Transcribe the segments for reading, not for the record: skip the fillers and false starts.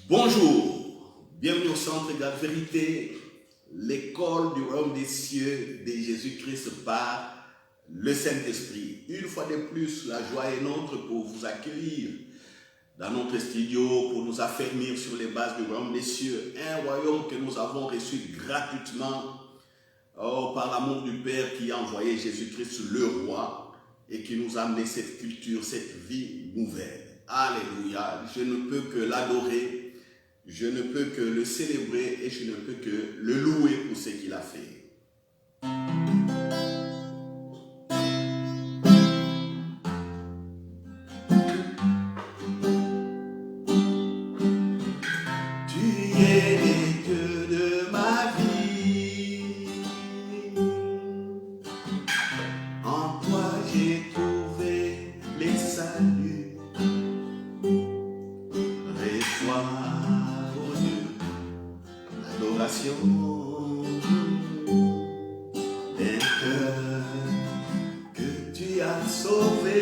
Bonjour, bienvenue au Centre Égale Vérité, l'école du royaume des cieux de Jésus-Christ par le Saint-Esprit. Une fois de plus, la joie est nôtre pour vous accueillir dans notre studio, pour nous affermir sur les bases du royaume des cieux, un royaume que nous avons reçu gratuitement par l'amour du Père qui a envoyé Jésus-Christ le roi et qui nous a amené cette culture, cette vie nouvelle. Alléluia, je ne peux que l'adorer. Je ne peux que le célébrer et je ne peux que le louer pour ce qu'il a fait. Tu es le Dieu de ma vie. En toi j'ai trouvé les saluts. Reçois, oh Dieu, l'adoration d'un cœur que tu as sauvé.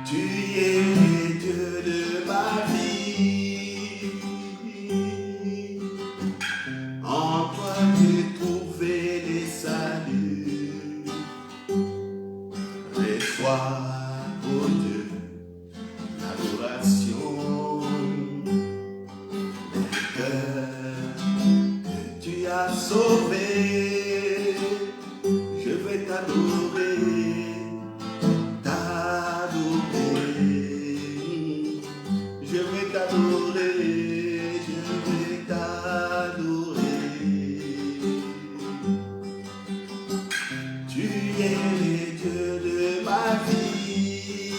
Tu es le Dieu de ma vie. En toi j'ai trouvé les saluts. Reçois, oh Dieu, l'adoration d'un cœur que tu as sauvé. Je vais t'adorer, je vais t'adorer, je vais t'adorer. Tu es le Dieu de ma vie.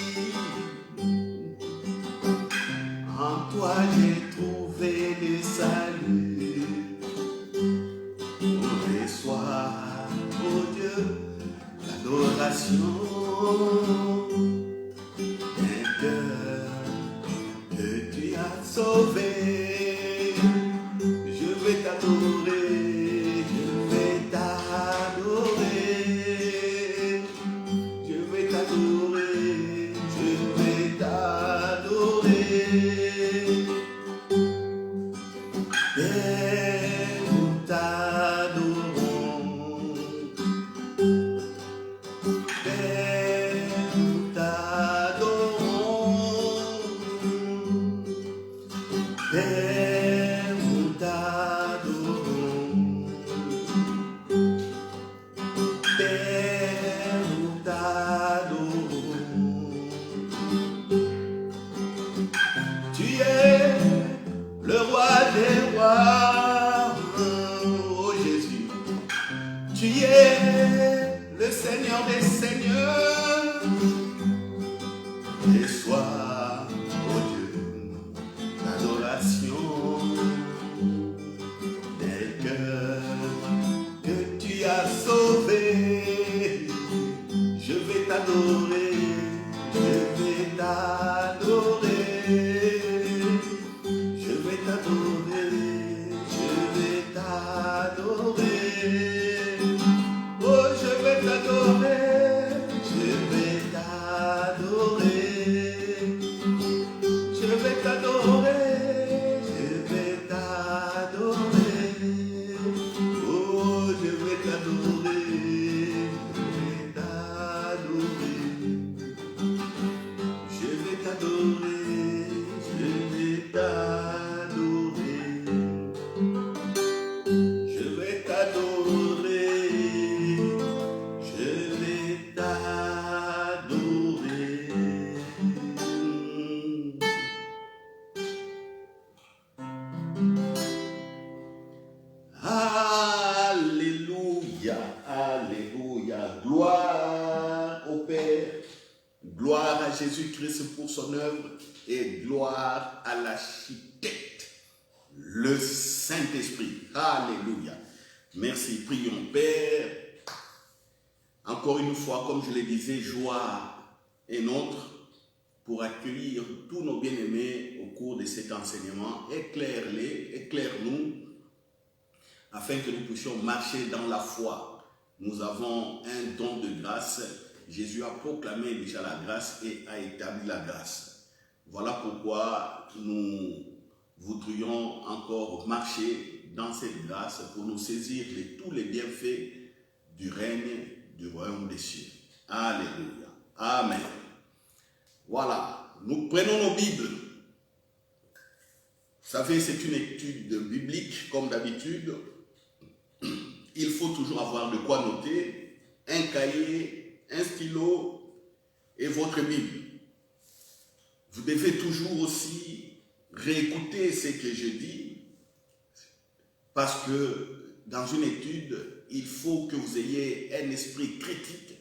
En toi j'ai trouvé le salut. Reçois, oh Dieu, l'adoration d'un cœur que tu as sauvé. Je vais t'adorer, je vais t'adorer. Je vais t'adorer, je vais t'adorer. Et nous t'adorons. Et nous t'adorons. Père, nous t'adorons. Père, nous t'adorons. Tu es le roi des rois, oh Jésus. Tu es le Seigneur des seigneurs. Reçois, oh Dieu, l'adoration des cœurs que tu as sauvés. Je vais t'adorer, je vais t'adorer. Je vais t'adorer, je vais t'adorer. Oh, je vais t'adorer, je vais t'adorer. Je vais t'adorer, je vais t'adorer. Oh, je vais t'adorer, je vais t'adorer. Je vais t'adorer, je vais t'adorer. Je vais t'adorer, je vais t'adorer. Alléluia, alléluia. Gloire au Père, gloire à Jésus-Christ pour son œuvre et gloire à l'architecte, le Saint-Esprit. Alléluia. Merci, prions. Père, encore une fois, comme je le disais, joie est nôtre pour accueillir tous nos bien-aimés au cours de cet enseignement. Éclaire-les, éclaire-nous, afin que nous puissions marcher dans la foi. Nous avons un don de grâce. Jésus a proclamé déjà la grâce et a établi la grâce. Voilà pourquoi nous voudrions encore marcher dans cette grâce pour nous saisir de tous les bienfaits du règne du royaume des cieux. Alléluia. Amen. Voilà, nous prenons nos Bibles. Vous savez, c'est une étude biblique, comme d'habitude. Il faut toujours avoir de quoi noter, un cahier, un stylo et votre Bible. Vous devez toujours aussi réécouter ce que je dis, parce que dans une étude, il faut que vous ayez un esprit critique.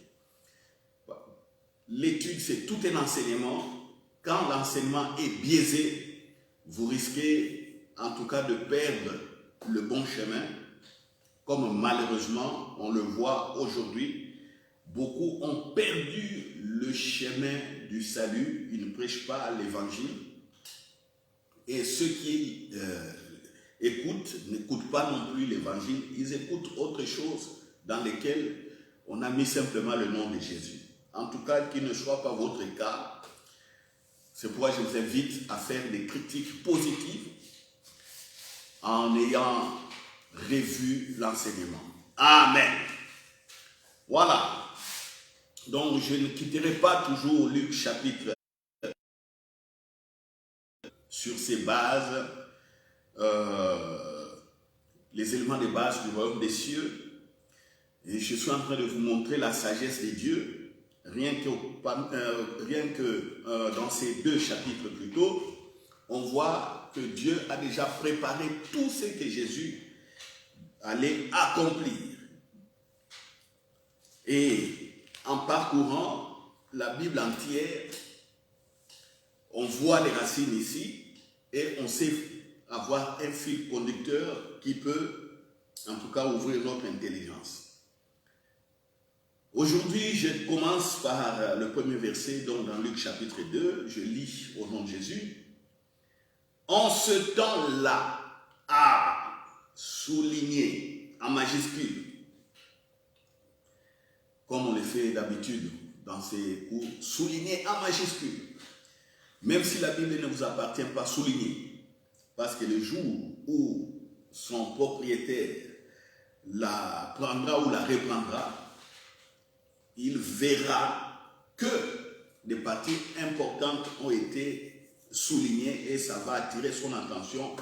L'étude, c'est tout un enseignement. Quand l'enseignement est biaisé, vous risquez en tout cas de perdre le bon chemin, comme malheureusement on le voit aujourd'hui. Beaucoup ont perdu le chemin du salut, ils ne prêchent pas l'évangile. Et ceux qui écoutent, n'écoutent pas non plus l'évangile, ils écoutent autre chose dans lesquelles on a mis simplement le nom de Jésus. En tout cas, qu'il ne soit pas votre cas. C'est pourquoi je vous invite à faire des critiques positives en ayant revu l'enseignement. Amen. Voilà. Donc, je ne quitterai pas toujours Luc chapitre sur ses bases, les éléments de base du royaume des cieux. Et je suis en train de vous montrer la sagesse de Dieu. Rien que dans ces deux chapitres plus tôt, on voit que Dieu a déjà préparé tout ce que Jésus allait accomplir. Et en parcourant la Bible entière, on voit les racines ici et on sait avoir un fil conducteur qui peut en tout cas ouvrir notre intelligence. Aujourd'hui, je commence par le premier verset, donc dans Luc chapitre 2, je lis au nom de Jésus. En ce temps-là, à souligner en majuscule, comme on le fait d'habitude dans ces cours, souligner en majuscule. Même si la Bible ne vous appartient pas, souligner. Parce que le jour où son propriétaire la prendra ou la reprendra, il verra que des parties importantes ont été soulignées et ça va attirer son attention.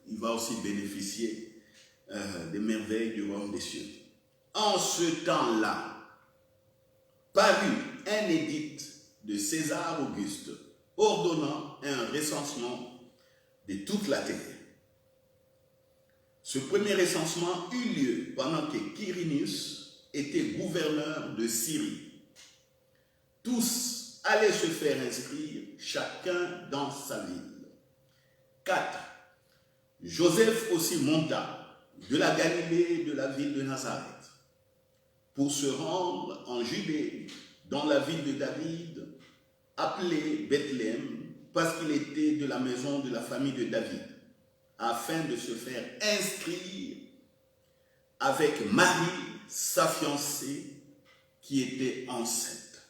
Il va aussi bénéficier des merveilles du royaume des cieux. En ce temps-là, parut un édit de César Auguste ordonnant un recensement de toute la terre. Ce premier recensement eut lieu pendant que Quirinius était gouverneur de Syrie. Tous allaient se faire inscrire, chacun dans sa ville. 4. Joseph aussi monta de la Galilée, de la ville de Nazareth, pour se rendre en Judée, dans la ville de David, appelée Bethléem, parce qu'il était de la maison de la famille de David, afin de se faire inscrire avec Marie, sa fiancée, qui était enceinte.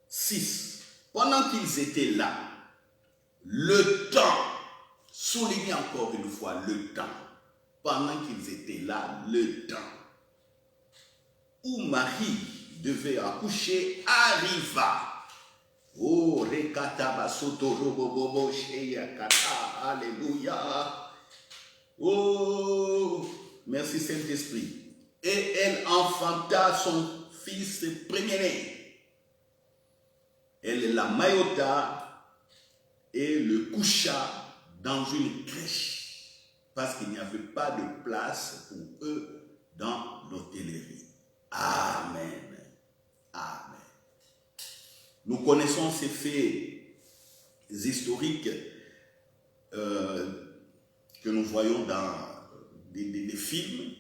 6. Pendant qu'ils étaient là, le temps, soulignez encore une fois le temps, pendant qu'ils étaient là, le temps, où Marie devait accoucher arriva. Oh, rekataba soto robobobo sheyakata, alléluia. Oh, merci Saint-Esprit. Et elle enfanta son fils premier-né. Elle la maillota et le coucha dans une crèche parce qu'il n'y avait pas de place pour eux dans l'hôtellerie. Amen. Amen. Nous connaissons ces faits historiques que nous voyons dans des films.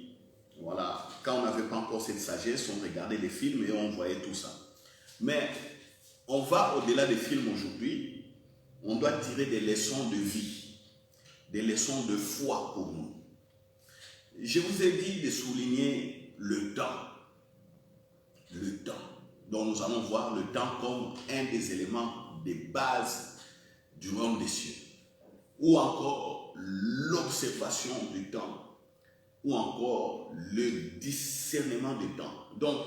Voilà, quand on n'avait pas encore cette sagesse, on regardait les films et on voyait tout ça. Mais on va au-delà des films aujourd'hui, on doit tirer des leçons de vie, des leçons de foi pour nous. Je vous ai dit de souligner le temps. Le temps, dont nous allons voir le temps comme un des éléments des bases du royaume des cieux, ou encore l'observation du temps, ou encore le discernement du temps. Donc,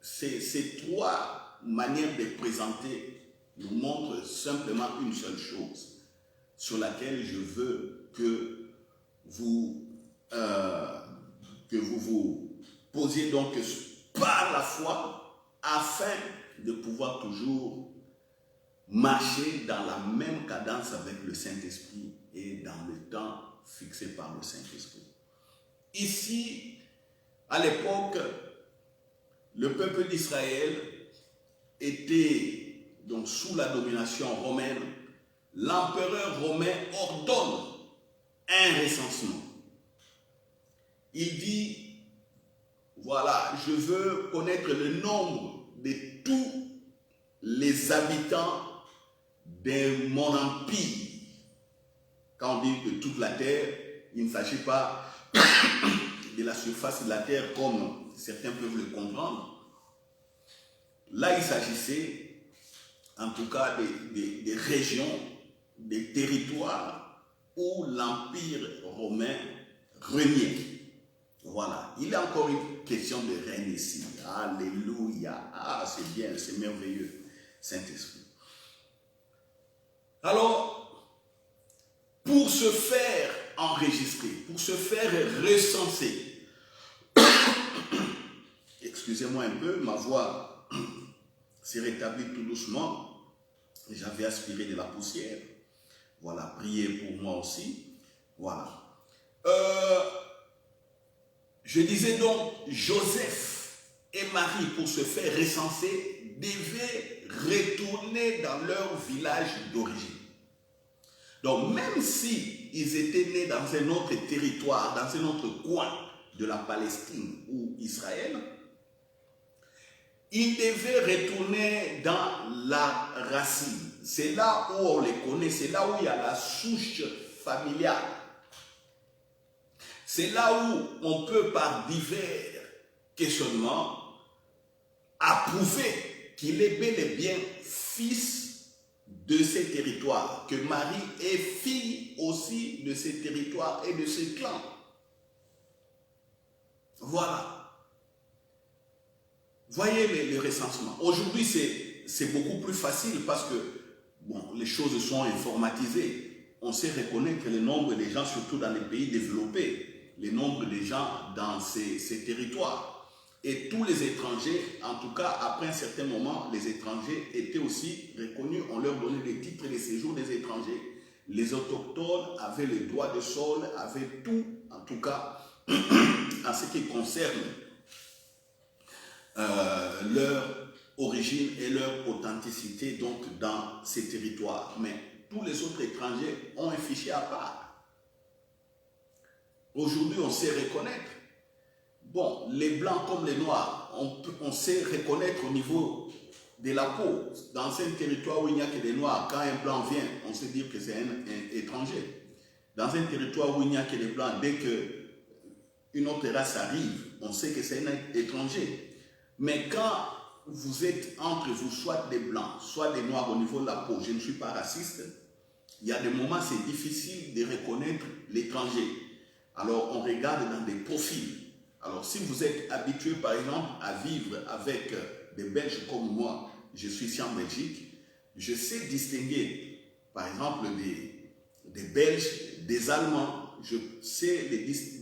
ces trois manières de présenter nous montrent simplement une seule chose sur laquelle je veux que vous vous posiez donc par la foi afin de pouvoir toujours marcher dans la même cadence avec le Saint-Esprit et dans le temps fixé par le Saint-Esprit. Ici, à l'époque, le peuple d'Israël était donc sous la domination romaine. L'empereur romain ordonne un recensement. Il dit, voilà, je veux connaître le nombre de tous les habitants de mon empire. Quand on dit de toute la terre, il ne s'agit pas de la surface de la terre comme certains peuvent le comprendre. Là, il s'agissait en tout cas des régions, des territoires où l'empire romain régnait. Voilà, il y a encore une question de règne ici. Alléluia, ah c'est bien, c'est merveilleux, Saint-Esprit. Alors, pour se faire enregistrer, pour se faire recenser, excusez-moi un peu, ma voix s'est rétablie tout doucement, j'avais aspiré de la poussière, voilà, priez pour moi aussi, voilà. Je disais donc, Joseph et Marie, pour se faire recenser, devaient retourner dans leur village d'origine. Donc, même si ils étaient nés dans un autre territoire, dans un autre coin de la Palestine ou Israël, ils devaient retourner dans la racine. C'est là où on les connaît, c'est là où il y a la souche familiale. C'est là où on peut, par divers questionnements, approuver qu'il est bel et bien fils de ces territoires, que Marie est fille aussi de ces territoires et de ces clans. Voilà. Voyez le recensement. Aujourd'hui, c'est beaucoup plus facile parce que bon, les choses sont informatisées. On sait reconnaître le nombre des gens, surtout dans les pays développés, le nombre de gens dans ces territoires. Et tous les étrangers, en tout cas, après un certain moment, les étrangers étaient aussi reconnus. On leur donnait des titres de séjour des étrangers. Les autochtones avaient le droit de sol, avaient tout, en tout cas, en ce qui concerne leur origine et leur authenticité donc dans ces territoires. Mais tous les autres étrangers ont un fichier à part. Aujourd'hui, on sait reconnaître. Bon, les blancs comme les noirs, on sait reconnaître au niveau de la peau. Dans un territoire où il n'y a que des noirs, quand un blanc vient, on sait dire que c'est un étranger. Dans un territoire où il n'y a que des blancs, dès qu'une autre race arrive, on sait que c'est un étranger. Mais quand vous êtes entre vous, soit des blancs, soit des noirs au niveau de la peau, je ne suis pas raciste, il y a des moments c'est difficile de reconnaître l'étranger. Alors on regarde dans des profils. Alors si vous êtes habitué par exemple à vivre avec des Belges comme moi, je suis ici en Belgique, je sais distinguer par exemple des Belges, des Allemands, je sais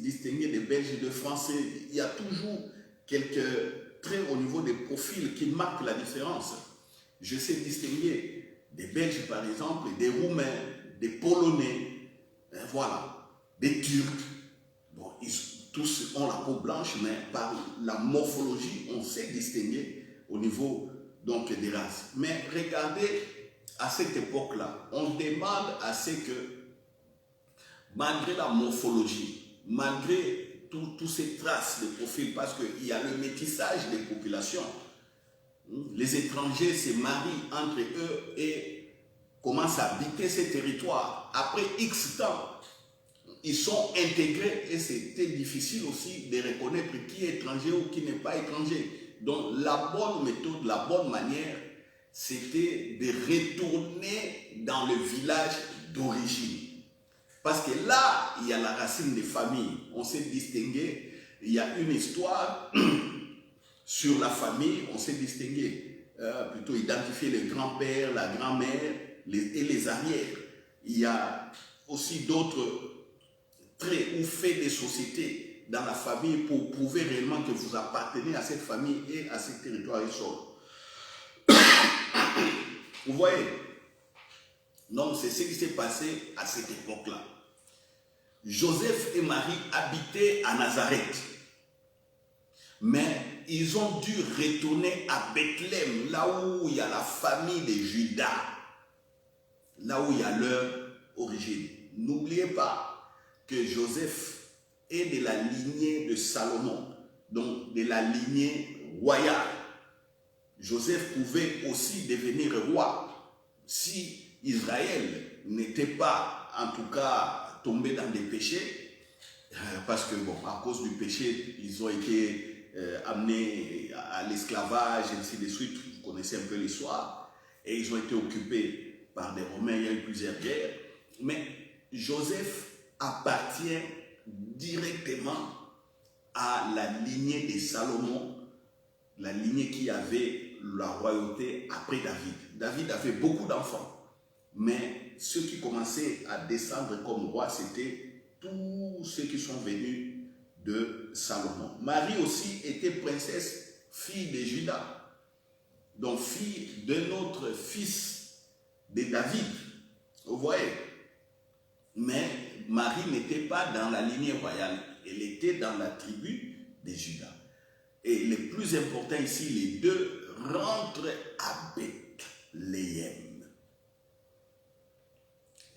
distinguer des Belges de Français. Il y a toujours quelques traits au niveau des profils qui marquent la différence. Je sais distinguer des Belges par exemple, des Roumains, des Polonais, voilà, des Turcs. Bon, tous ont la peau blanche, mais par la morphologie, on sait distinguer au niveau donc des races. Mais regardez, à cette époque-là, on demande à ce que, malgré la morphologie, malgré toutes ces traces de profil, parce qu'il y a le métissage des populations, les étrangers se marient entre eux et commencent à habiter ces territoires. Après X temps, ils sont intégrés et c'était difficile aussi de reconnaître qui est étranger ou qui n'est pas étranger. Donc la bonne méthode, la bonne manière c'était de retourner dans le village d'origine. Parce que là, il y a la racine des familles. On s'est distingué. Il y a une histoire sur la famille. On s'est distingué. Plutôt identifier les grands-pères, la grand-mère et les arrières. Il y a aussi d'autres traits ou faits des sociétés dans la famille pour prouver réellement que vous appartenez à cette famille et à ce territoire et sol. Vous voyez? Donc, c'est ce qui s'est passé à cette époque-là. Joseph et Marie habitaient à Nazareth. Mais ils ont dû retourner à Bethléem, là où il y a la famille de Judas. Là où il y a leur origine. N'oubliez pas que Joseph est de la lignée de Salomon, donc de la lignée royale. Joseph pouvait aussi devenir roi si Israël n'était pas, en tout cas, tombé dans des péchés, parce que, bon, à cause du péché, ils ont été amenés à l'esclavage, et ainsi de suite. Vous connaissez un peu l'histoire. Et ils ont été occupés par des Romains, il y a eu plusieurs guerres. Mais Joseph appartient directement à la lignée de Salomon, la lignée qui avait la royauté après David. David avait beaucoup d'enfants, mais ceux qui commençaient à descendre comme roi, c'était tous ceux qui sont venus de Salomon. Marie aussi était princesse, fille de Judas, donc fille d'un autre fils de David. Vous voyez? Mais Marie n'était pas dans la lignée royale, elle était dans la tribu de Judas. Et le plus important ici, les deux rentrent à Bethléem.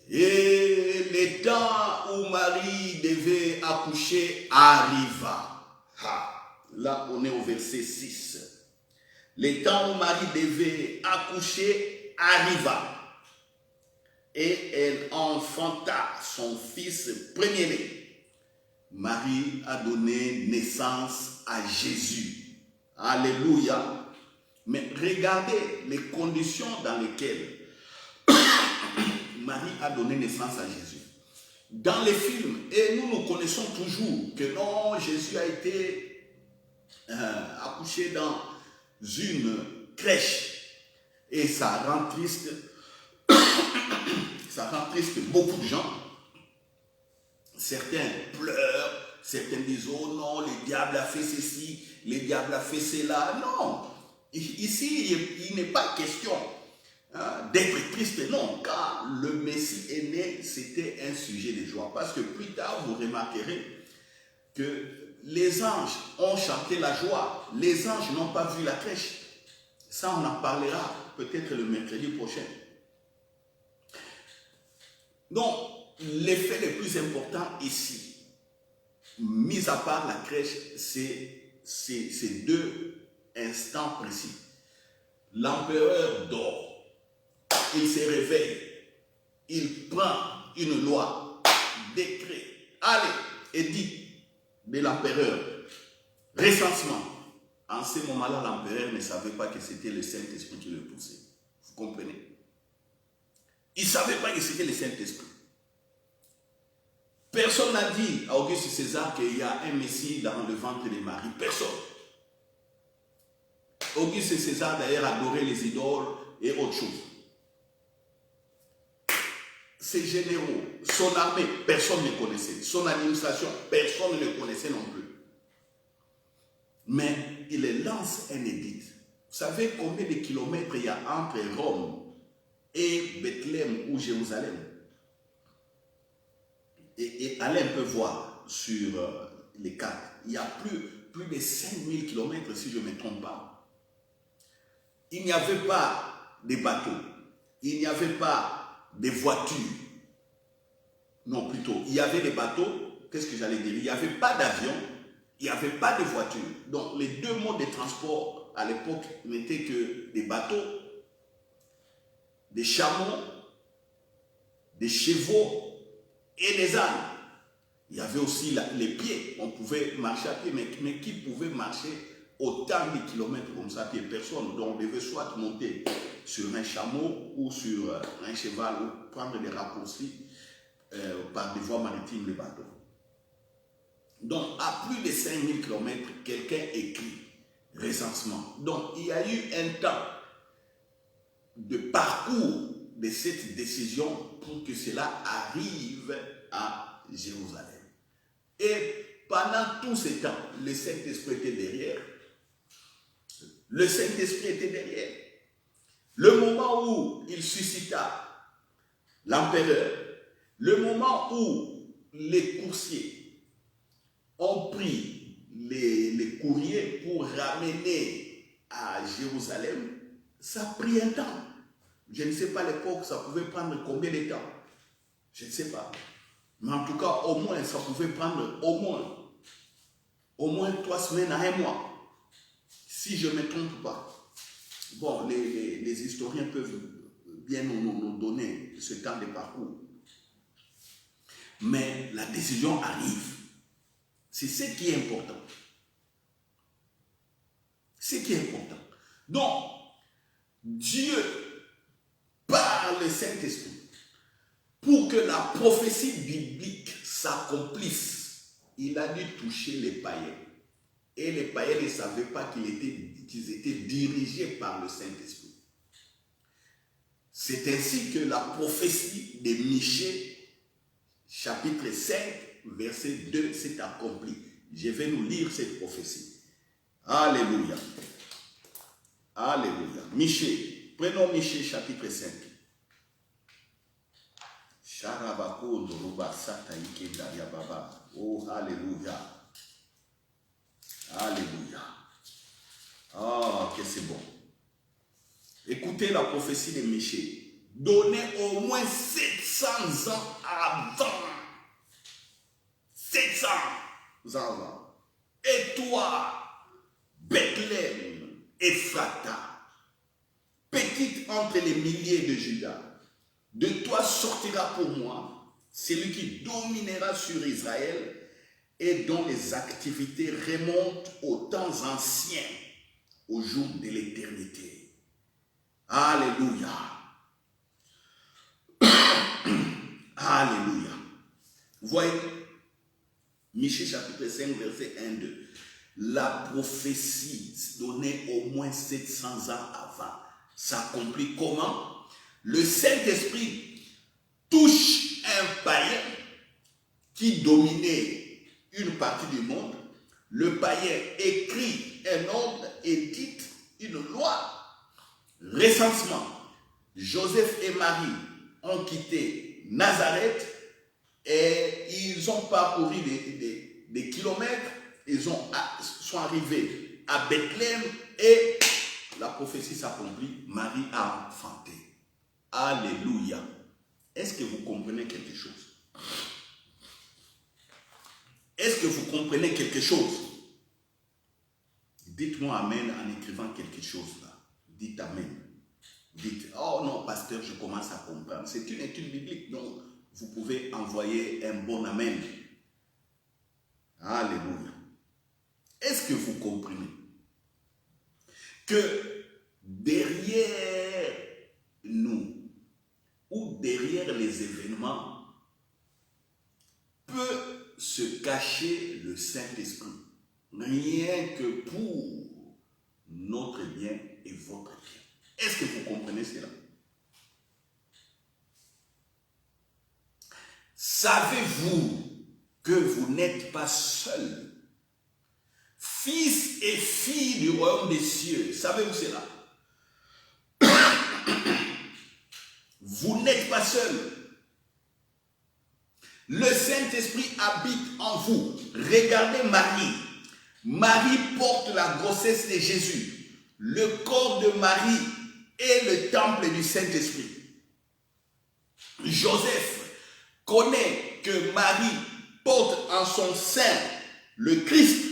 Et le temps où Marie devait accoucher arriva. Là, on est au verset 6. Le temps où Marie devait accoucher arriva. Et elle enfanta son fils premier-né. Marie a donné naissance à Jésus. Alléluia. Mais regardez les conditions dans lesquelles Marie a donné naissance à Jésus. Dans les films, et nous connaissons toujours que non, Jésus a été accouché dans une crèche. Et ça rend triste. Ça rend triste beaucoup de gens. Certains pleurent, certains disent, oh non, le diable a fait ceci, le diable a fait cela. Non, ici, il n'est pas question d'être triste, non, car le Messie est né, c'était un sujet de joie. Parce que plus tard, vous remarquerez que les anges ont chanté la joie. Les anges n'ont pas vu la crèche. Ça, on en parlera peut-être le mercredi prochain. Donc, l'effet le plus important ici, mis à part la crèche, c'est deux instants précis. L'empereur dort, il se réveille, il prend une loi, décret, allez, édit de l'empereur, recensement. En ce moment-là, l'empereur ne savait pas que c'était le Saint-Esprit qui le poussait. Vous comprenez? Il ne savait pas que c'était le Saint-Esprit. Personne n'a dit à Auguste César qu'il y a un Messie dans le ventre de Marie. Personne. Auguste César d'ailleurs adorait les idoles et autre chose. Ses généraux, son armée, personne ne connaissait. Son administration, personne ne le connaissait non plus. Mais il lance un édit. Vous savez combien de kilomètres il y a entre Rome et Bethléem ou Jérusalem? Et allez un peu voir sur les cartes. Il y a plus de 5000 km si je ne me trompe pas. Il n'y avait pas de bateaux. Il n'y avait pas de voitures. Non, plutôt, il y avait des bateaux. Qu'est-ce que j'allais dire? Il n'y avait pas d'avion. Il n'y avait pas de voitures. Donc, les deux modes de transport à l'époque n'étaient que des bateaux, des chameaux, des chevaux et des ânes. Il y avait aussi les pieds. On pouvait marcher à pied, mais qui pouvait marcher autant de kilomètres comme ça que personne. Donc, on devait soit monter sur un chameau ou sur un cheval ou prendre des raccourcis par des voies maritimes, les bateaux. Donc, à plus de 5000 km, quelqu'un écrit recensement. Donc, il y a eu un temps de parcours de cette décision pour que cela arrive à Jérusalem. Et pendant tout ce temps, le Saint-Esprit était derrière. Le Saint-Esprit était derrière. Le moment où il suscita l'empereur, le moment où les coursiers ont pris les courriers pour ramener à Jérusalem, ça a pris un temps. Je ne sais pas à l'époque, ça pouvait prendre combien de temps. Je ne sais pas. Mais en tout cas, au moins, ça pouvait prendre au moins 3 semaines à 1 mois. Si je ne me trompe pas. Bon, les historiens peuvent bien nous donner ce temps de parcours. Mais la décision arrive. C'est ce qui est important. Ce qui est important. Donc, Dieu, par le Saint-Esprit, pour que la prophétie biblique s'accomplisse, il a dû toucher les païens. Et les païens ne savaient pas qu'ils étaient dirigés par le Saint-Esprit. C'est ainsi que la prophétie de Michée, chapitre 5, verset 2, s'est accomplie. Je vais nous lire cette prophétie. Alléluia. Alléluia. Michée, prenons Michée, chapitre 5. Oh, alléluia. Alléluia. Ah, que c'est bon. Écoutez la prophétie de Michée. Donnez au moins 700 ans avant. 700 ans avant. Et toi, Bethléem, Ephrata, petite entre les milliers de Juda, de toi sortira pour moi celui qui dominera sur Israël et dont les activités remontent aux temps anciens, au jour de l'éternité. Alléluia. Alléluia. Voyez, Michée chapitre 5, verset 1-2. La prophétie donnée au moins 700 ans avant s'accomplit comment? Le Saint-Esprit touche un païen qui dominait une partie du monde. Le païen écrit un ordre, édite une loi. Recensement. Joseph et Marie ont quitté Nazareth et ils ont parcouru des kilomètres. Ils sont arrivés à Bethléem et la prophétie s'accomplit. Marie a enfanté. Alléluia. Est-ce que vous comprenez quelque chose? Est-ce que vous comprenez quelque chose? Dites-moi Amen en écrivant quelque chose là. Dites Amen. Dites, oh non, pasteur, je commence à comprendre. C'est une étude biblique, donc vous pouvez envoyer un bon Amen. Alléluia. Est-ce que vous comprenez que derrière nous ou derrière les événements peut se cacher le Saint-Esprit, rien que pour notre bien et votre bien. Est-ce que vous comprenez cela? Savez-vous que vous n'êtes pas seul? Fils et filles du royaume des cieux. Savez-vous cela? Vous n'êtes pas seul. Le Saint-Esprit habite en vous. Regardez Marie. Marie porte la grossesse de Jésus. Le corps de Marie est le temple du Saint-Esprit. Joseph connaît que Marie porte en son sein le Christ.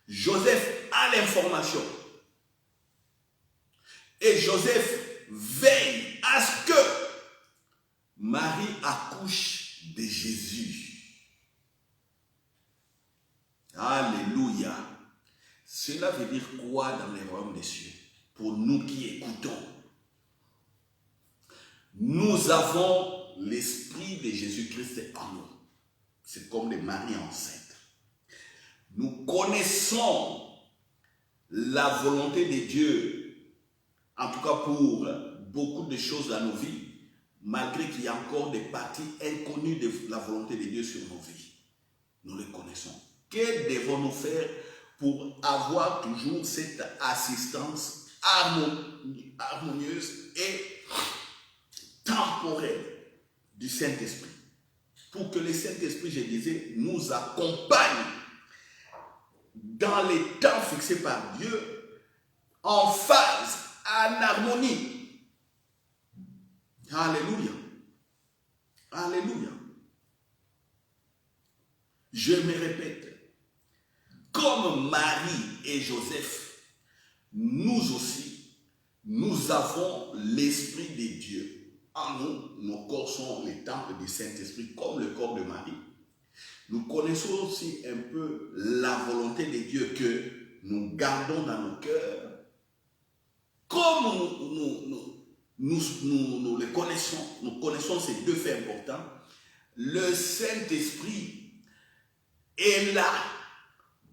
Joseph a l'information. Et Joseph veille à ce que Marie accouche de Jésus. Alléluia. Ce Cela veut dire quoi dans les royaumes des cieux? Pour nous qui écoutons, nous avons l'esprit de Jésus-Christ en nous. C'est comme des maries enceintes. Nous connaissons la volonté de Dieu, en tout cas pour beaucoup de choses dans nos vies, malgré qu'il y a encore des parties inconnues de la volonté de Dieu sur nos vies. Nous les connaissons. Que devons-nous faire pour avoir toujours cette assistance harmonieuse et temporelle du Saint-Esprit? Pour que le Saint-Esprit, je disais, nous accompagne dans les temps fixés par Dieu, en phase, en harmonie. Alléluia. Alléluia. Je me répète, comme Marie et Joseph, nous aussi, nous avons l'Esprit de Dieu. En nous, nos corps sont les temples du Saint-Esprit, comme le corps de Marie. Nous connaissons aussi un peu la volonté de Dieu que nous gardons dans nos cœurs. Comme nous les connaissons, nous connaissons ces deux faits importants. Le Saint-Esprit est là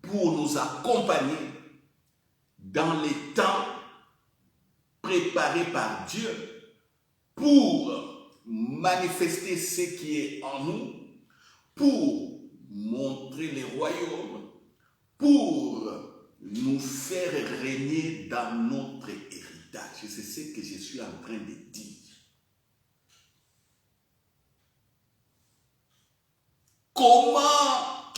pour nous accompagner dans les temps préparés par Dieu pour manifester ce qui est en nous, pour montrer les royaumes, pour nous faire régner dans notre héritage. C'est ce que je suis en train de dire. Comment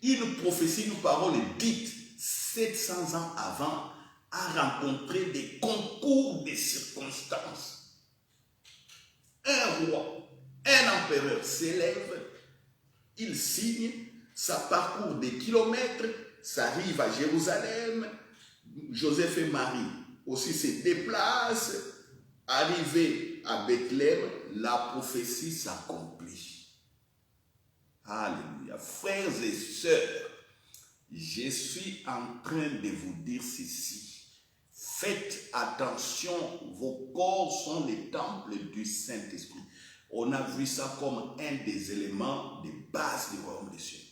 une prophétie, une parole dite 700 ans avant a rencontré des concours de circonstances? Un roi, un empereur s'élève, il signe, ça parcourt des kilomètres, ça arrive à Jérusalem. Joseph et Marie aussi se déplacent. Arrivé à Bethléem, la prophétie s'accomplit. Alléluia. Frères et sœurs, je suis en train de vous dire ceci. Faites attention, vos corps sont les temples du Saint-Esprit. On a vu ça comme un des éléments de base du royaume des cieux.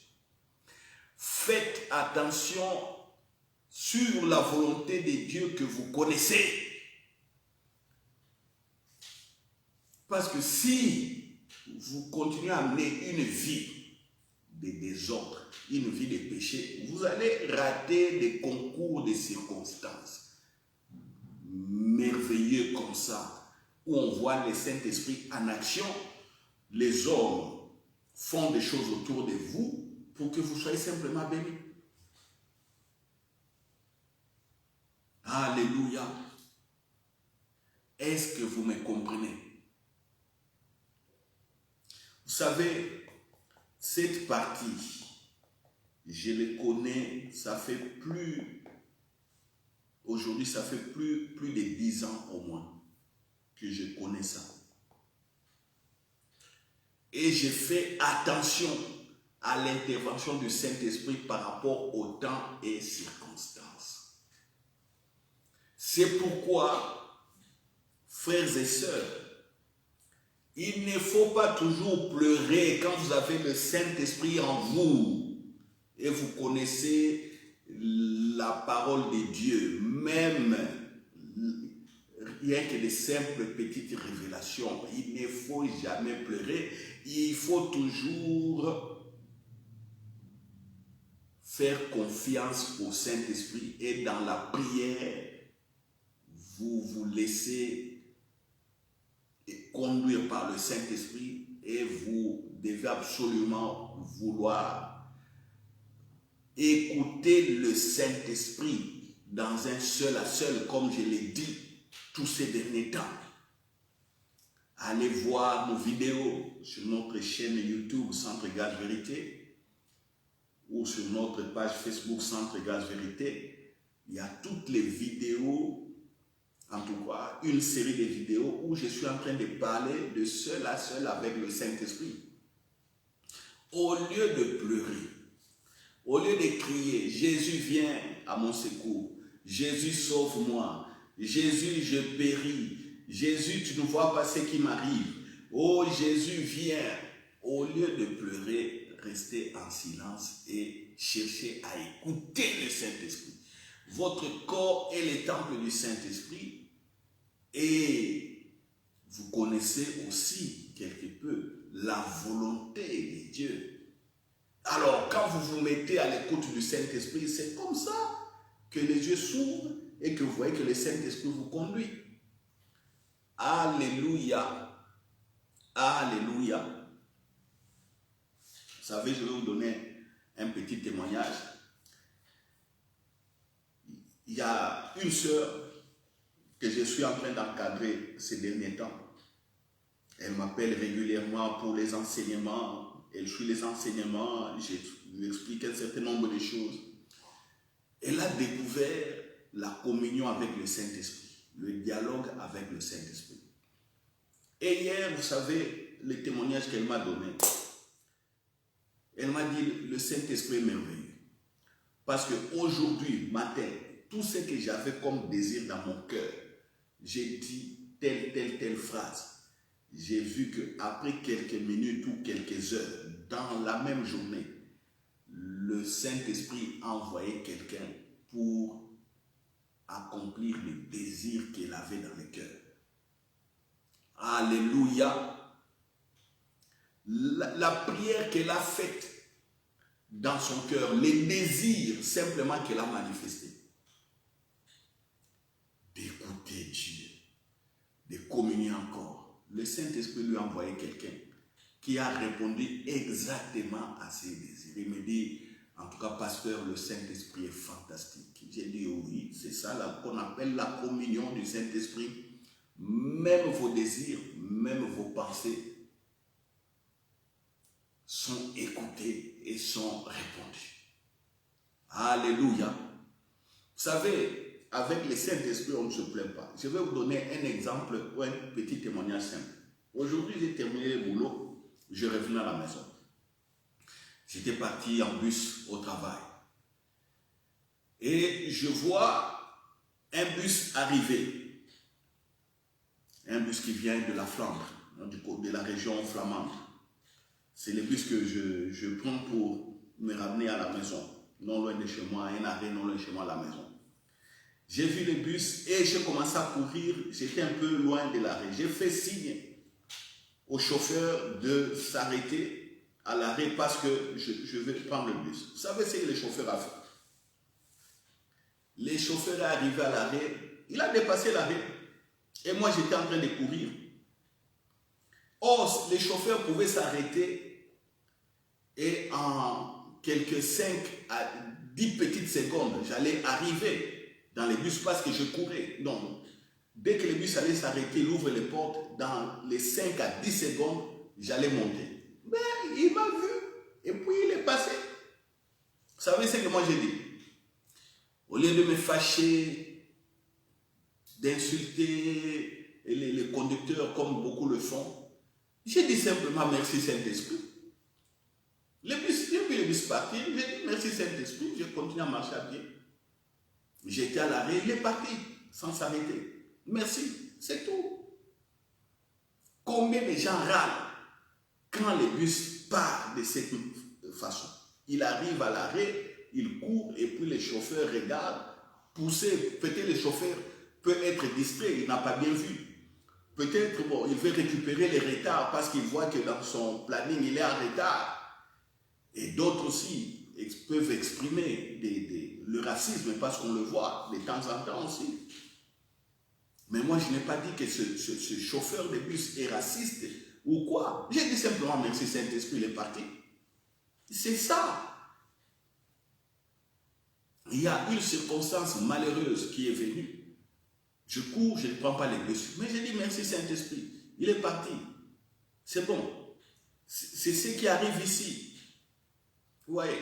Faites attention sur la volonté de Dieu que vous connaissez. Parce que si vous continuez à mener une vie de désordre, une vie de péché, vous allez rater des concours de circonstances merveilleux comme ça, où on voit le Saint-Esprit en action. Les hommes font des choses autour de vous pour que vous soyez simplement bénis. Alléluia. Est-ce que vous me comprenez? Vous savez, cette partie, je le connais, ça fait plus, aujourd'hui ça fait plus de 10 ans au moins que je connais ça. Et je fais attention à l'intervention du Saint-Esprit par rapport aux temps et circonstances. C'est pourquoi, frères et sœurs, il ne faut pas toujours pleurer quand vous avez le Saint-Esprit en vous et vous connaissez la parole de Dieu, même rien que de simples petites révélations. Il ne faut jamais pleurer, il faut toujours faire confiance au Saint-Esprit et dans la prière, vous vous laissez conduire par le Saint-Esprit et vous devez absolument vouloir écouter le Saint-Esprit dans un seul à seul, comme je l'ai dit tous ces derniers temps. Allez voir nos vidéos sur notre chaîne YouTube Centre Gage Vérité ou sur notre page Facebook Centre Gage Vérité. Il y a toutes les vidéos, en tout cas une série de vidéos où je suis en train de parler de seul à seul avec le Saint-Esprit. Au lieu de pleurer, Au lieu de crier, Jésus viens à mon secours, Jésus sauve-moi, Jésus je péris, Jésus tu ne vois pas ce qui m'arrive, oh Jésus viens, au lieu de pleurer, restez en silence et cherchez à écouter le Saint-Esprit. Votre corps est le temple du Saint-Esprit et vous connaissez aussi quelque peu la volonté de Dieu. Alors, quand vous vous mettez à l'écoute du Saint-Esprit, c'est comme ça que les yeux s'ouvrent et que vous voyez que le Saint-Esprit vous conduit. Alléluia. Alléluia. Vous savez, je vais vous donner un petit témoignage. Il y a une sœur que je suis en train d'encadrer ces derniers temps. Elle m'appelle régulièrement pour les enseignements. Elle suit les enseignements, je lui explique un certain nombre de choses. Elle a découvert la communion avec le Saint-Esprit, le dialogue avec le Saint-Esprit. Et hier, vous savez, le témoignage qu'elle m'a donné, elle m'a dit, le Saint-Esprit est merveilleux. Parce qu'aujourd'hui, matin, tout ce que j'avais comme désir dans mon cœur, j'ai dit telle phrase. J'ai vu qu'après quelques minutes ou quelques heures, dans la même journée, le Saint-Esprit a envoyé quelqu'un pour accomplir les désirs qu'il avait dans le cœur. Alléluia. La prière qu'elle a faite dans son cœur, les désirs simplement qu'elle a manifestés. D'écouter Dieu, de communier encore. Le Saint-Esprit lui a envoyé quelqu'un qui a répondu exactement à ses désirs. Il me dit, en tout cas, pasteur, le Saint-Esprit est fantastique. J'ai dit, oui, c'est ça qu'on appelle la communion du Saint-Esprit. Même vos désirs, même vos pensées sont écoutées et sont répondues. Alléluia. Vous savez, avec le Saint-Esprit, on ne se plaint pas. Je vais vous donner un exemple ou un petit témoignage simple. Aujourd'hui, j'ai terminé le boulot, je revenais à la maison. J'étais parti en bus au travail. Et je vois un bus arriver. Un bus qui vient de la Flandre, de la région flamande. C'est le bus que je prends pour me ramener à la maison, non loin de chez moi, un arrêt non loin de chez moi à la maison. J'ai vu le bus et j'ai commencé à courir. J'étais un peu loin de l'arrêt. J'ai fait signe au chauffeur de s'arrêter à l'arrêt parce que je vais prendre le bus. Vous savez ce que le chauffeur a fait? Le chauffeur est arrivé à l'arrêt. Il a dépassé l'arrêt. Et moi, j'étais en train de courir. Or, les chauffeurs pouvaient s'arrêter et en quelques 5 à 10 petites secondes, j'allais arriver dans le bus parce que je courais. Donc, dès que le bus allait s'arrêter, il ouvre les portes, dans les 5 à 10 secondes, j'allais monter. Mais il m'a vu et puis il est passé. Vous savez ce que moi j'ai dit? Au lieu de me fâcher, d'insulter les conducteurs comme beaucoup le font, j'ai dit simplement merci Saint-Esprit. Le bus, depuis le bus parti, j'ai dit merci Saint-Esprit, je continue à marcher à pied. J'étais à l'arrêt, il est parti sans s'arrêter. Merci, c'est tout. Combien de gens râlent quand le bus part de cette façon? Il arrive à l'arrêt, il court et puis le chauffeur regarde, pousser. Peut-être le chauffeur peut être distrait, il n'a pas bien vu. Peut-être bon, il veut récupérer les retards parce qu'il voit que dans son planning, il est en retard. Et d'autres aussi peuvent exprimer le racisme parce qu'on le voit de temps en temps aussi. Mais moi, je n'ai pas dit que ce chauffeur de bus est raciste ou quoi. J'ai dit simplement merci Saint-Esprit, il est parti. C'est ça. Il y a une circonstance malheureuse qui est venue. Je cours, je ne prends pas les bus. Mais j'ai dit merci Saint-Esprit, il est parti. C'est bon. C'est ce qui arrive ici. Vous voyez,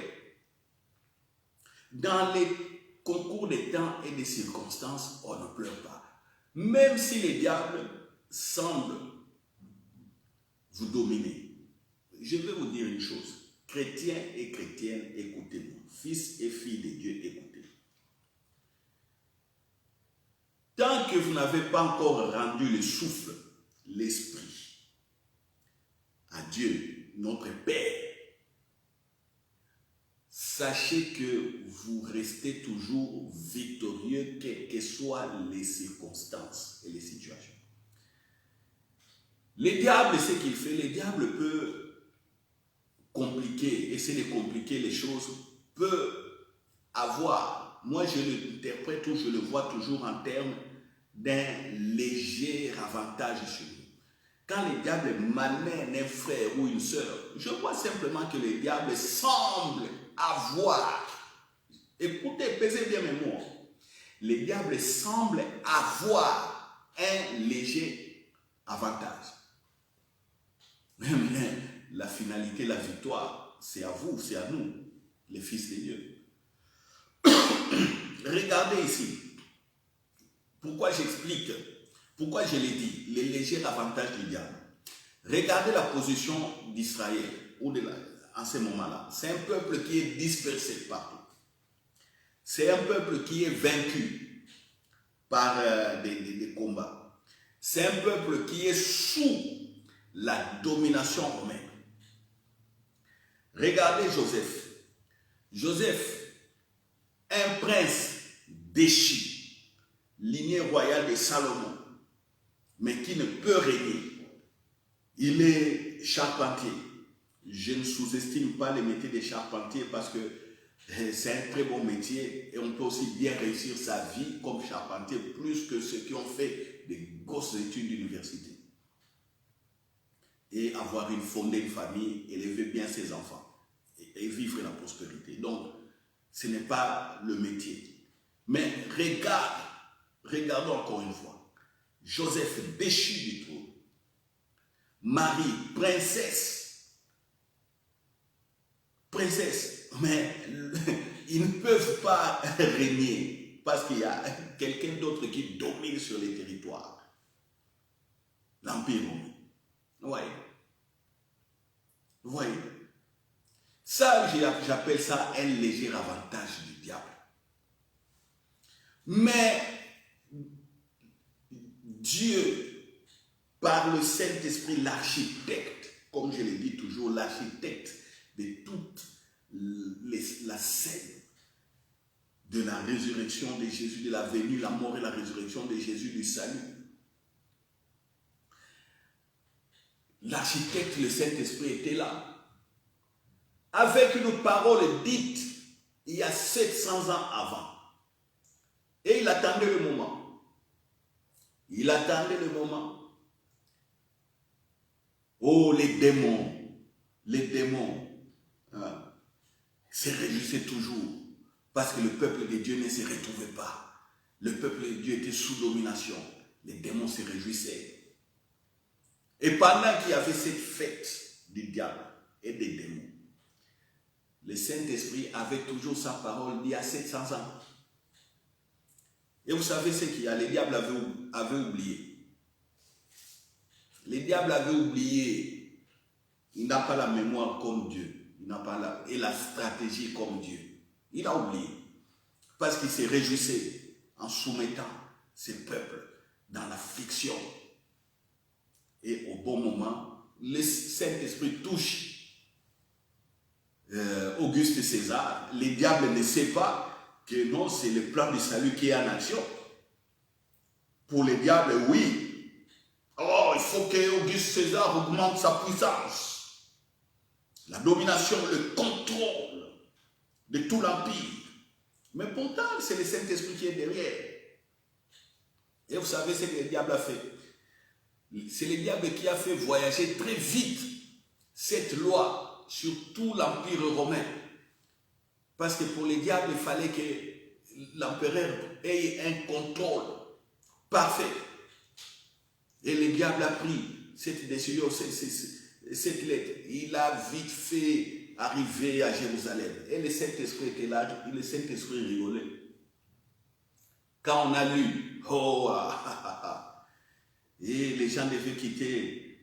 dans les concours des temps et des circonstances, on ne pleure pas. Même si les diables semblent vous dominer. Je vais vous dire une chose. Chrétiens et chrétiennes, écoutez-moi. Fils et filles de Dieu, écoutez. Tant que vous n'avez pas encore rendu le souffle, l'esprit, à Dieu, notre Père, sachez que vous restez toujours victorieux, quelles que soient les circonstances et les situations. Le diable, ce qu'il fait, le diable peut compliquer, essayer de compliquer les choses, peut avoir, moi je l'interprète ou je le vois toujours en termes d'un léger avantage sur nous. Quand le diable malmène un frère ou une sœur, je vois simplement que le diable semble avoir, écoutez, pesez bien mes mots, le diable semble avoir un léger avantage. Mais la finalité, la victoire, c'est à vous, c'est à nous, les fils de Dieu. Regardez ici. Pourquoi j'explique? Pourquoi je l'ai dit? Les légers avantages du diable. Regardez la position d'Israël en ce moment-là. C'est un peuple qui est dispersé partout. C'est un peuple qui est vaincu par des combats. C'est un peuple qui est sous la domination romaine. Regardez Joseph. Joseph, un prince déchu, lignée royale de Salomon, mais qui ne peut régner. Il est charpentier. Je ne sous-estime pas le métier de charpentier parce que c'est un très bon métier et on peut aussi bien réussir sa vie comme charpentier plus que ceux qui ont fait des grosses études d'université. Et avoir fondé une famille, élever bien ses enfants et vivre la prospérité. Donc, ce n'est pas le métier. Mais regardons encore une fois. Joseph déchu du trône. Marie, princesse, mais ils ne peuvent pas régner parce qu'il y a quelqu'un d'autre qui domine sur les territoires. L'Empire romain. Vous voyez? Ça, j'appelle ça un léger avantage du diable. Mais Dieu, par le Saint-Esprit, l'architecte, comme je le dis toujours, l'architecte de toute la scène de la résurrection de Jésus, de la venue, la mort et la résurrection de Jésus, du salut. L'architecte, le Saint-Esprit était là. Avec une parole dite il y a 700 ans avant. Et il attendait le moment. Il attendait le moment. Oh, les démons hein, se réjouissaient toujours parce que le peuple de Dieu ne se retrouvait pas. Le peuple de Dieu était sous domination. Les démons se réjouissaient. Et pendant qu'il y avait cette fête du diable et des démons, le Saint-Esprit avait toujours sa parole d'il y a 700 ans. Et vous savez ce qu'il y a, le diable avait oublié. Le diable avait oublié. Il n'a pas la mémoire comme Dieu. Il n'a pas la stratégie comme Dieu. Il a oublié. Parce qu'il s'est réjouissé en soumettant ses peuples dans l'affliction. Et au bon moment, le Saint-Esprit touche Auguste César. Le diable ne sait pas que non, c'est le plan du salut qui est en action. Pour le diable, oui. Oh, il faut que Auguste César augmente sa puissance. La domination, le contrôle de tout l'empire. Mais pourtant, c'est le Saint-Esprit qui est derrière. Et vous savez ce que le diable a fait? C'est le diable qui a fait voyager très vite cette loi sur tout l'Empire romain. Parce que pour les diables, il fallait que l'empereur ait un contrôle parfait. Et le diable a pris cette décision, cette lettre. Il a vite fait arriver à Jérusalem. Et le Saint-Esprit était là, le Saint-Esprit rigolait. Quand on a lu, et les gens devaient quitter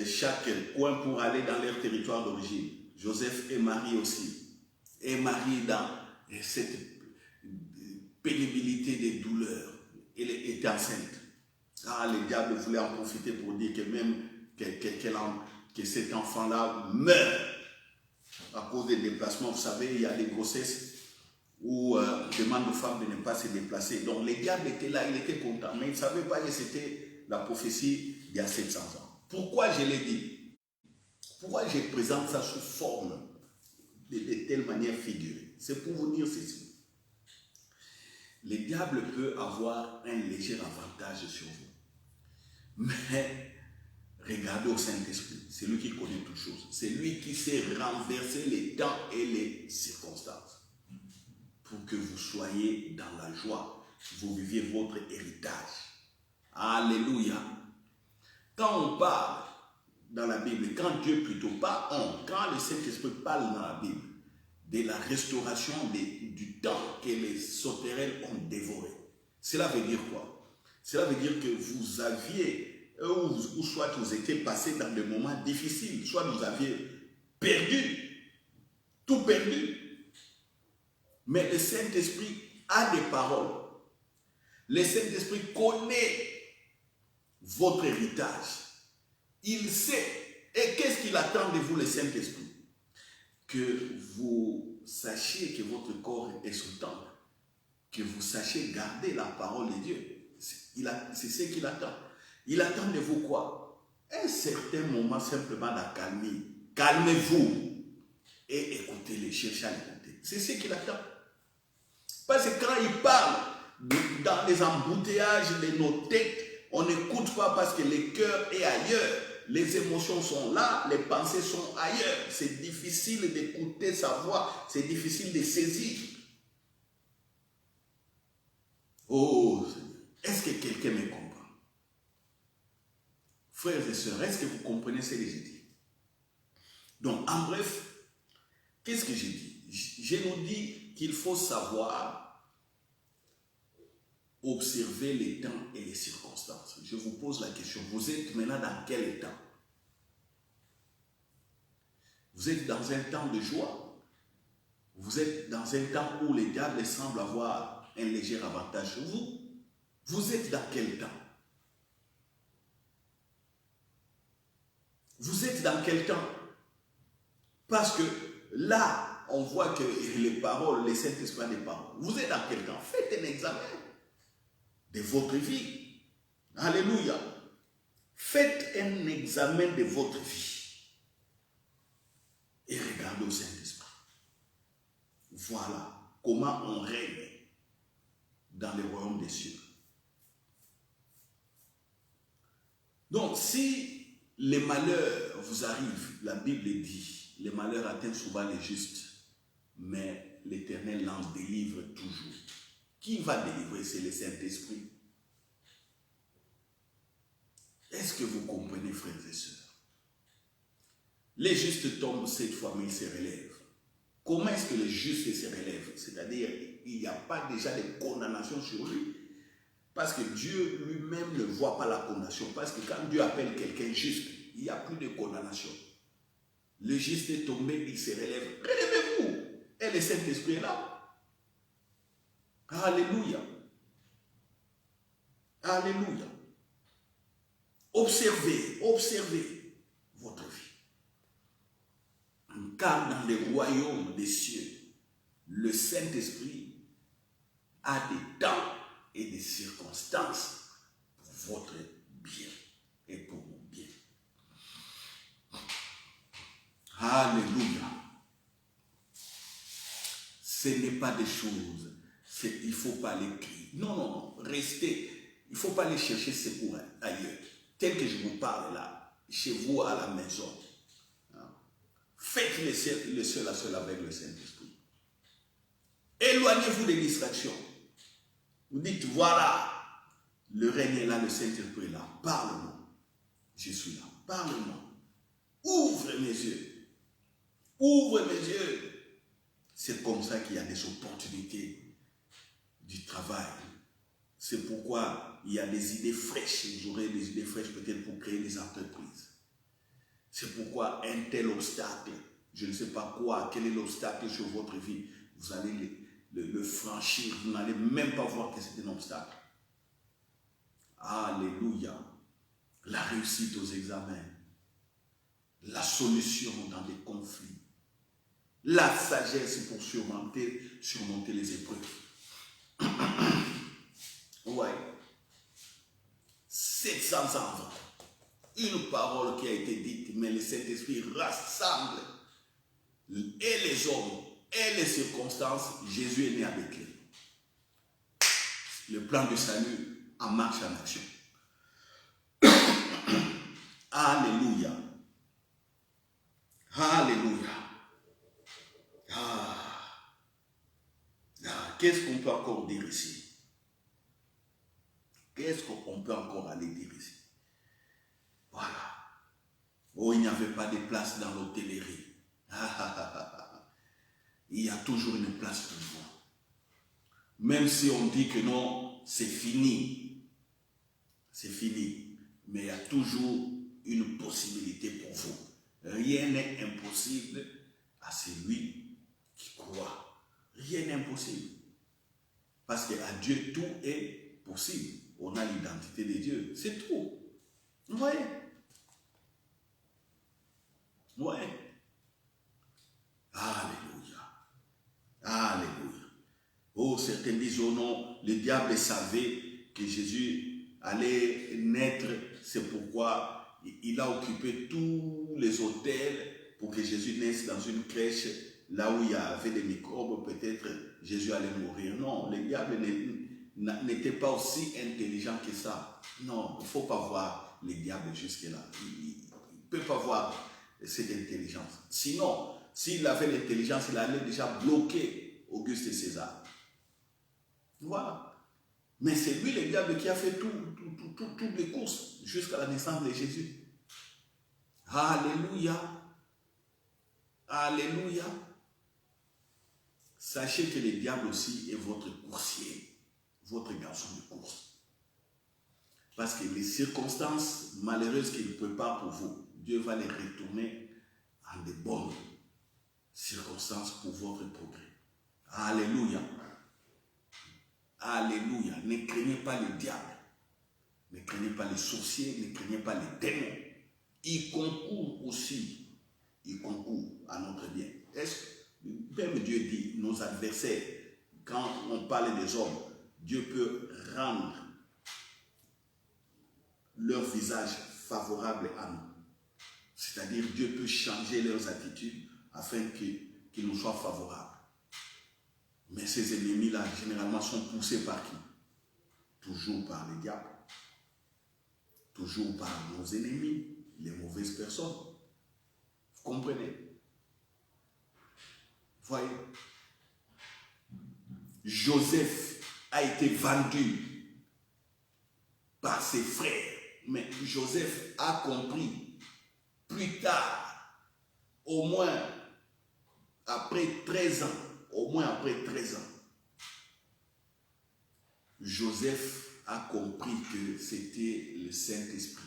chaque coin pour aller dans leur territoire d'origine. Joseph et Marie aussi. Et Marie dans cette pénibilité des douleurs. Elle était enceinte. Ah, le diable voulait en profiter pour dire que même que cet enfant-là meurt à cause des déplacements. Vous savez, il y a des grossesses où on demande aux femmes de ne pas se déplacer. Donc le diable était là, il était content, mais il ne savait pas que c'était la prophétie il y a 700 ans. Pourquoi je l'ai dit? Pourquoi je présente ça sous forme de telle manière figurée? C'est pour vous dire ceci. Le diable peut avoir un léger avantage sur vous. Mais regardez au Saint-Esprit, c'est lui qui connaît toutes choses. C'est lui qui sait renverser les temps et les circonstances pour que vous soyez dans la joie, vous viviez votre héritage. Alléluia. Quand on parle dans la Bible, quand Dieu plutôt, pas on, quand le Saint-Esprit parle dans la Bible de la restauration du temps que les sauterelles ont dévoré, cela veut dire quoi? Cela veut dire que vous aviez, ou soit vous étiez passé dans des moments difficiles, soit vous aviez perdu, tout perdu. Mais le Saint-Esprit a des paroles. Le Saint-Esprit connaît votre héritage. Il sait. Et qu'est-ce qu'il attend de vous, le Saint-Esprit? Que vous sachiez que votre corps est sous temple. Que vous sachiez garder la parole de Dieu. C'est ce qu'il attend. Il attend de vous quoi? Un certain moment simplement d'accalmie. Calmez-vous et écoutez-le, cherchez à l'écouter. C'est ce qu'il attend. Parce que quand il parle dans les embouteillages de nos têtes, on n'écoute pas parce que le cœur est ailleurs. Les émotions sont là, les pensées sont ailleurs. C'est difficile d'écouter sa voix, c'est difficile de saisir. Oh, est-ce que quelqu'un me comprend? Frères et sœurs, est-ce que vous comprenez ce que j'ai dit? Donc, en bref, qu'est-ce que j'ai dit? Je nous dis qu'il faut savoir observer les temps et les circonstances. Je vous pose la question, vous êtes maintenant dans quel temps? Vous êtes dans un temps de joie? Vous êtes dans un temps où le diable semble avoir un léger avantage sur vous? Vous êtes dans quel temps? Vous êtes dans quel temps? Parce que là, on voit que les paroles, les Saint-Esprit ont des paroles. Vous êtes dans quel temps? Faites un examen de votre vie. Alléluia. Faites un examen de votre vie. Et regardez au Saint-Esprit. Voilà comment on règne dans le royaume des cieux. Donc, si les malheurs vous arrivent, la Bible dit, les malheurs atteignent souvent les justes, mais l'Éternel l'en délivre toujours. Qui va délivrer? C'est le Saint-Esprit. Est-ce que vous comprenez, frères et sœurs? Les justes tombent 7 fois, mais ils se relèvent. Comment est-ce que les justes se relèvent? C'est-à-dire, il n'y a pas déjà de condamnation sur lui. Parce que Dieu lui-même ne voit pas la condamnation. Parce que quand Dieu appelle quelqu'un juste, il n'y a plus de condamnation. Le juste est tombé, il se relève. Relevez-vous. Et le Saint-Esprit est là. Alléluia. Alléluia. Observez votre vie. Car dans le royaume des cieux, le Saint-Esprit a des temps et des circonstances pour votre bien et pour mon bien. Alléluia. Ce n'est pas des choses, il ne faut pas les crier. Non, restez. Il ne faut pas les chercher secours ailleurs. Tel que je vous parle là, chez vous à la maison. Faites le seul à seul avec le Saint-Esprit. Éloignez-vous des distractions. Vous dites, voilà, le règne est là, le Saint-Esprit est là. Parle-moi. Je suis là. Parle-moi. Ouvre mes yeux. Ouvre mes yeux. C'est comme ça qu'il y a des opportunités du travail. C'est pourquoi il y a des idées fraîches. Vous aurez des idées fraîches peut-être pour créer des entreprises. C'est pourquoi un tel obstacle, je ne sais pas quoi, quel est l'obstacle sur votre vie, vous allez le franchir, vous n'allez même pas voir que c'est un obstacle. Alléluia. La réussite aux examens, la solution dans des conflits, la sagesse pour surmonter les épreuves. Ouais. 700 ans, une parole qui a été dite, mais le Saint-Esprit rassemble et les hommes et les circonstances. Jésus est né avec eux. Le plan du salut en marche en action. Alléluia. Alléluia. Qu'est-ce qu'on peut encore dire ici? Qu'est-ce qu'on peut encore aller dire ici? Voilà. Oh, il n'y avait pas de place dans l'hôtellerie. Il y a toujours une place pour vous. Même si on dit que non, c'est fini. C'est fini. Mais il y a toujours une possibilité pour vous. Rien n'est impossible à celui qui croit. Rien n'est impossible. Parce qu'à Dieu, tout est possible. On a l'identité de Dieu. C'est tout. Vous voyez? Ouais. Alléluia. Alléluia. Oh, certains disent, oh non, le diable savait que Jésus allait naître. C'est pourquoi il a occupé tous les hôtels pour que Jésus naisse dans une crèche, là où il y avait des microbes, peut-être Jésus allait mourir. Non, le diable n'était pas aussi intelligent que ça. Non, il ne faut pas voir le diable jusque-là. Il ne peut pas voir cette intelligence. Sinon, s'il avait l'intelligence, il allait déjà bloquer Auguste César. Voilà. Mais c'est lui, le diable, qui a fait toutes les courses jusqu'à la naissance de Jésus. Alléluia. Alléluia. Sachez que le diable aussi est votre coursier, votre garçon de course. Parce que les circonstances malheureuses qu'il prépare pour vous, Dieu va les retourner en de bonnes circonstances pour votre progrès. Alléluia. Alléluia. Ne craignez pas le diable. Ne craignez pas les sorciers. Ne craignez pas les démons. Ils concourent aussi. Ils concourent à notre bien. Est-ce que même Dieu dit, nos adversaires, quand on parle des hommes, Dieu peut rendre leur visage favorable à nous. C'est-à-dire Dieu peut changer leurs attitudes afin qu'ils nous soient favorables. Mais ces ennemis-là, généralement, sont poussés par qui? Toujours par les diables. Toujours par nos ennemis, les mauvaises personnes. Vous comprenez? Voyez? Joseph a été vendu par ses frères. Mais Joseph a compris plus tard, au moins après 13 ans, Joseph a compris que c'était le Saint-Esprit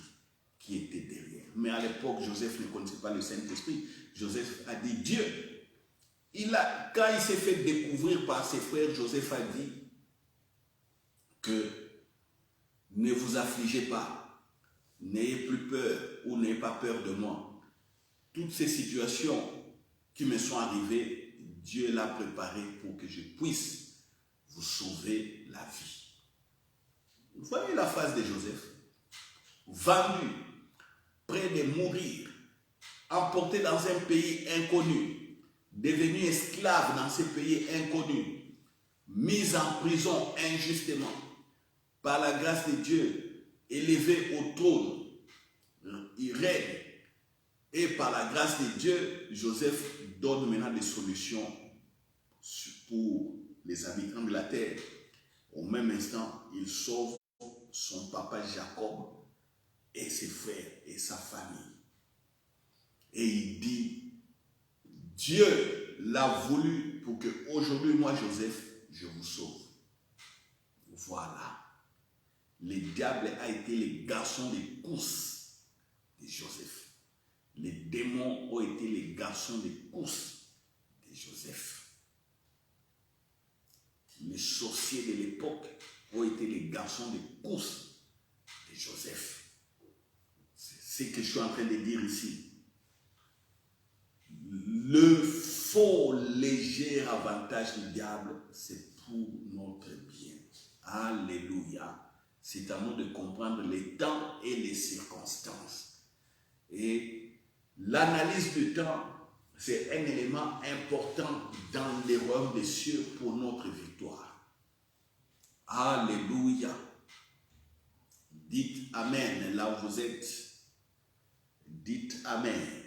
qui était derrière. Mais à l'époque, Joseph ne connaissait pas le Saint-Esprit. Joseph a dit Dieu. Quand il s'est fait découvrir par ses frères, Joseph a dit que ne vous affligez pas, n'ayez plus peur ou n'ayez pas peur de moi. Toutes ces situations qui me sont arrivées, Dieu l'a préparé pour que je puisse vous sauver la vie. Vous voyez la phrase de Joseph? Vendu, près de mourir, emporté dans un pays inconnu, devenu esclave dans ce pays inconnu, mis en prison injustement, par la grâce de Dieu, élevé au trône, il règne. Et par la grâce de Dieu, Joseph donne maintenant des solutions pour les habitants de la terre. Au même instant, il sauve son papa Jacob et ses frères et sa famille. Et il dit, Dieu l'a voulu pour que aujourd'hui, moi Joseph, je vous sauve. Voilà. Le diable a été le garçon de course de Joseph. Les démons ont été les garçons de course de Joseph. Les sorciers de l'époque ont été les garçons de course de Joseph. C'est ce que je suis en train de dire ici. Le faux, léger avantage du diable, c'est pour notre bien. Alléluia. C'est à nous de comprendre les temps et les circonstances. Et l'analyse du temps, c'est un élément important dans les royaumes des cieux pour notre victoire. Alléluia. Dites Amen là où vous êtes. Dites Amen.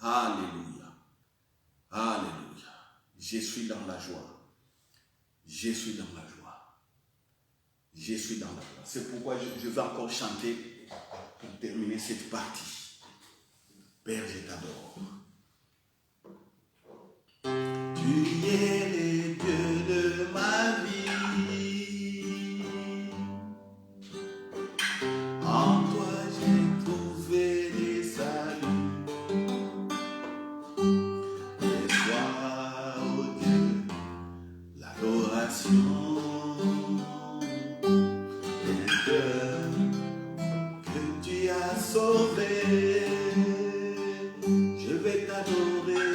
Alléluia. Alléluia. Je suis dans la joie. Je suis dans la joie. Je suis dans la joie. C'est pourquoi je vais encore chanter pour terminer cette partie. Père, je t'adore. Tu es le Dieu de ma vie. En toi j'ai trouvé des saluts. Reçois, oh Dieu, l'adoration. Un cœur que tu as sauvé. Je vais t'adorer.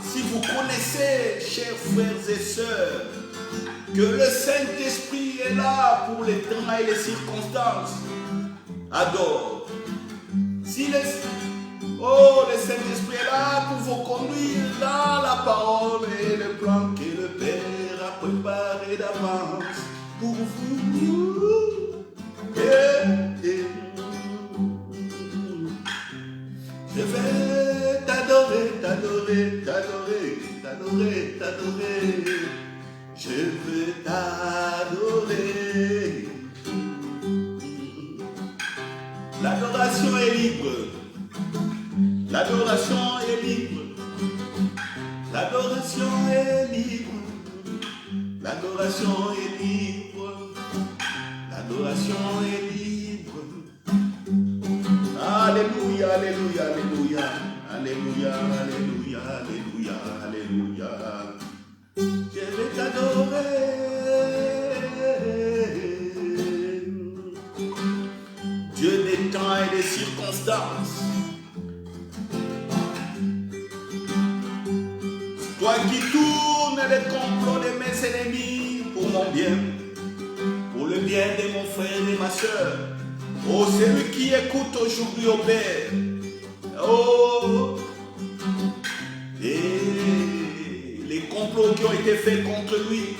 Si vous connaissez, chers frères et sœurs, que le Saint-Esprit est là pour les temps et les circonstances, adore. Si le Saint-Esprit est là pour vous conduire dans la parole et le plan que le Père a préparé d'avance pour vous. Je vais t'adorer, t'adorer, t'adorer, t'adorer, t'adorer. Je veux t'adorer. L'adoration est libre. L'adoration est libre. L'adoration est libre. L'adoration est libre. L'adoration est libre. Alléluia, alléluia, alléluia. Alléluia, alléluia, alléluia, alléluia. Je vais t'adorer. Dieu des temps et des circonstances. Toi qui tournes les complots de mes ennemis pour mon bien, pour le bien de mon frère et ma soeur. Oh, celui qui écoute aujourd'hui au Père. Oh, et les complots qui ont été faits contre lui,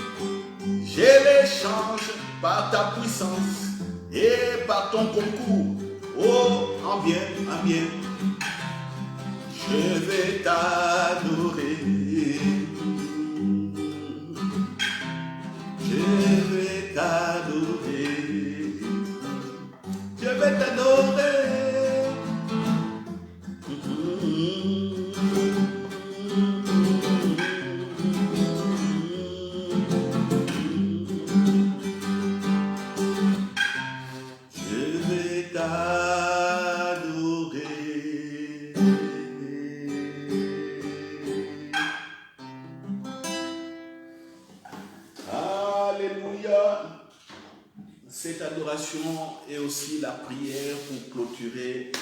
je les change par ta puissance et par ton concours. Oh, en bien, en bien. Je vais t'adorer. Cette adoration est aussi la prière pour clôturer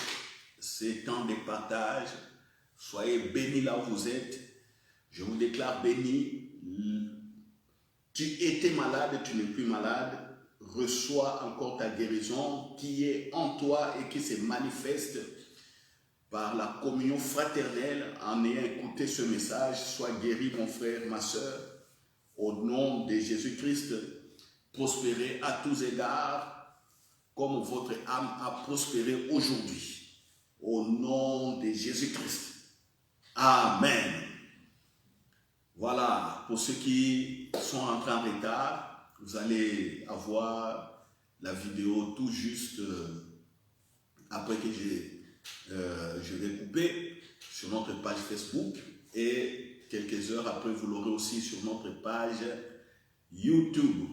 ces temps de partage. Soyez bénis là où vous êtes. Je vous déclare béni. Tu étais malade, tu n'es plus malade. Reçois encore ta guérison qui est en toi et qui se manifeste par la communion fraternelle. En ayant écouté ce message, sois guéri mon frère, ma soeur. Au nom de Jésus-Christ, prospérez à tous égards comme votre âme a prospéré aujourd'hui. Au nom de Jésus-Christ. Amen. Voilà, pour ceux qui sont entrés en retard, vous allez avoir la vidéo tout juste après que je vais couper sur notre page Facebook et quelques heures après, vous l'aurez aussi sur notre page YouTube.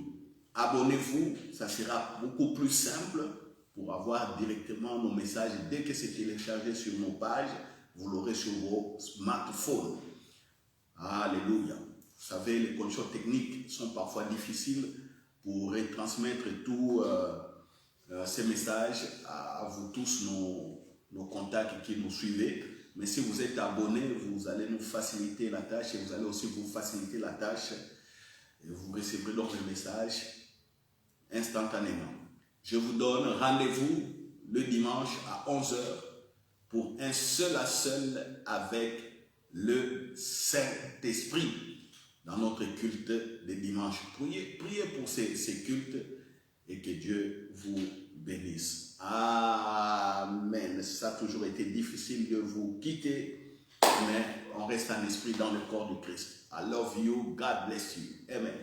Abonnez-vous, ça sera beaucoup plus simple pour avoir directement nos messages. Dès que c'est téléchargé sur nos pages, vous l'aurez sur vos smartphones. Alléluia. Vous savez, les conditions techniques sont parfois difficiles pour retransmettre tous ces messages à vous tous, nos contacts qui nous suivez. Mais si vous êtes abonnés, vous allez nous faciliter la tâche et vous allez aussi vous faciliter la tâche. Et vous recevrez donc le message instantanément. Je vous donne rendez-vous le dimanche à 11 h pour un seul à seul avec le Saint-Esprit dans notre culte de dimanche. Priez pour ces cultes et que Dieu vous bénisse. Amen. Ça a toujours été difficile de vous quitter, mais on reste en esprit dans le corps du Christ. I love you. God bless you. Amen.